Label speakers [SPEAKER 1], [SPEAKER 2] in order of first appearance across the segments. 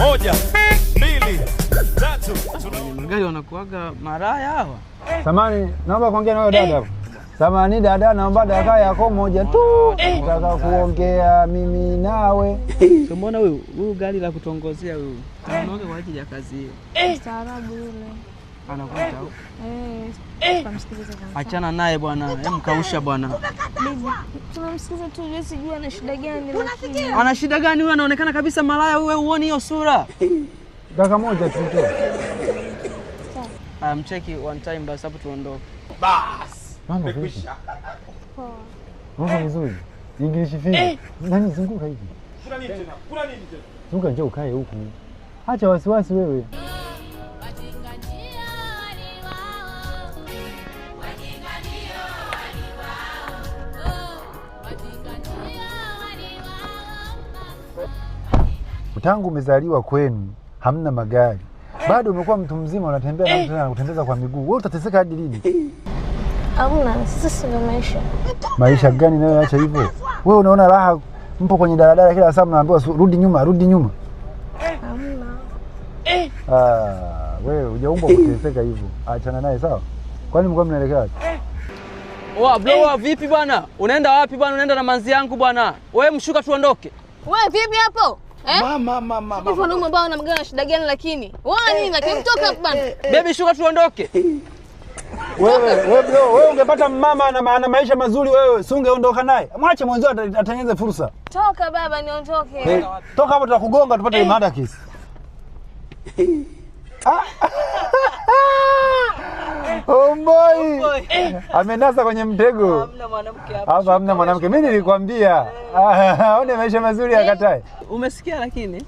[SPEAKER 1] 1, 2, 3.
[SPEAKER 2] Magari wanakuaga maraya hawa.
[SPEAKER 3] Samani, naomba kuongea na wewe dada hapo. Samani dada, naomba dakika yako moja tu. Nataka kuongea mimi nawe.
[SPEAKER 2] So mbona huyu gari la kutongozea huyu? Anaoga kwa ajili ya kazi hiyo.
[SPEAKER 4] Staarabu yule.
[SPEAKER 2] Anakuita huko.
[SPEAKER 4] Tunamsikiliza kwanza.
[SPEAKER 2] Achana naye bwana. Mkausha bwana.
[SPEAKER 4] Bibi, tunamsikiliza tu yeye, sijui ana shida gani lakini.
[SPEAKER 2] Ana shida gani huyu? Anaonekana kabisa malaya, wewe uone hiyo sura.
[SPEAKER 3] Dakika moja tu.
[SPEAKER 2] Mcheki one time basi hapo tuondoke.
[SPEAKER 1] Bas.
[SPEAKER 3] Mambo vipi?
[SPEAKER 4] Poa.
[SPEAKER 3] Mambo vizuri. English fee. Nani zunguka hivi?
[SPEAKER 1] Kuna nini tena? Kuna nini tena?
[SPEAKER 3] Zunguka njoo ukae huku. Acha wasiwasi wewe. Tangu umezaliwa kwenu hamna magari. Bado umekuwa mtu mzima unatembea na mtu anakutembeza kwa miguu. Wewe utateseka hadi lini?
[SPEAKER 4] Hamna, sisi ndio maisha.
[SPEAKER 3] Maisha gani nayo acha hivyo? Wewe unaona raha, mpo kwenye daladala kila saa mnaambiwa rudi nyuma, rudi nyuma.
[SPEAKER 4] Hamna.
[SPEAKER 3] Wewe hujaumbwa kuteseka hivyo. Achana naye sawa? Kwani mko mnaelekea wapi?
[SPEAKER 2] Bro, vipi bwana? Unaenda wapi bwana? Unaenda na manzi yangu bwana. Wewe mshuka tuondoke.
[SPEAKER 4] Wewe vipi hapo?
[SPEAKER 1] Mama.
[SPEAKER 4] Hivi wanaume ambao wana mgana shida gani lakini? Wewe nini lakini mtoka hapo bwana.
[SPEAKER 2] Baby shuka tuondoke.
[SPEAKER 3] Wewe bro, wewe ungepata mama ana maisha mazuri wewe, si ungeondoka naye? Mwache mwanzo atengeneze fursa.
[SPEAKER 4] Toka baba niondoke.
[SPEAKER 3] Toka hapo tutakugonga tupate mada kesi. Oh boy. Amenasa kwenye mtego.
[SPEAKER 2] Hamna mwanamke hapa.
[SPEAKER 3] Hapa hamna mwanamke. Mimi nilikwambia. Aone maisha mazuri akatae.
[SPEAKER 2] Umesikia lakini?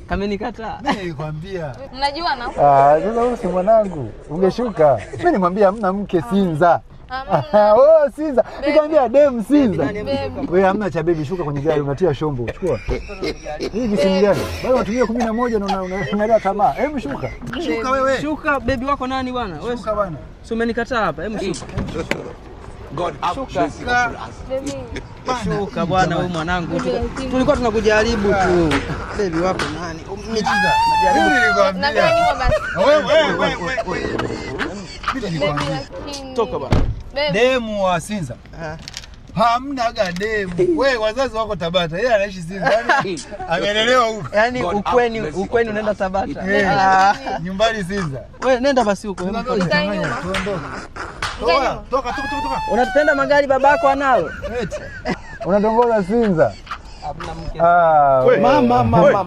[SPEAKER 2] Kamenikataa.
[SPEAKER 3] Mimi nilikwambia.
[SPEAKER 4] Mnajuana?
[SPEAKER 3] Sasa wewe si mwanangu. Ungeshuka. Mimi nimwambia hamna mke Sinza. Oh Sinza. Nikamwambia dem Sinza. Wewe hamna cha baby, shuka kwenye gari unatia shombo. Chukua. Hii ni simu gani? Bado unatumia 11 na unaangalia tamaa. Hebu shuka. Shuka wewe.
[SPEAKER 2] Shuka baby wako nani bwana? Wewe
[SPEAKER 3] Shuka bwana.
[SPEAKER 2] Si umenikataa hapa. Hebu shuka.
[SPEAKER 1] God
[SPEAKER 2] Shuka.
[SPEAKER 4] Baby.
[SPEAKER 2] Shuka bwana, wewe mwanangu. Tulikuwa tunakujaribu tu. Baby wako nani? Umecheza.
[SPEAKER 3] Mimi nilikwambia.
[SPEAKER 4] Na nyuma basi.
[SPEAKER 3] Wewe.
[SPEAKER 4] Baby lakini.
[SPEAKER 2] Toka bwana.
[SPEAKER 3] Demu wa Sinza. Hamna demu. Wewe wazazi wako Tabata. Yeye anaishi Sinza. Amelelewa huko.
[SPEAKER 2] Yaani ukweni unaenda Tabata.
[SPEAKER 3] Nyumbani Sinza.
[SPEAKER 2] Wewe nenda basi huko.
[SPEAKER 3] Toka.
[SPEAKER 2] Unatupenda magari babako analo?
[SPEAKER 3] Unatongoza Sinza.
[SPEAKER 2] Hamna mke.
[SPEAKER 3] Mama.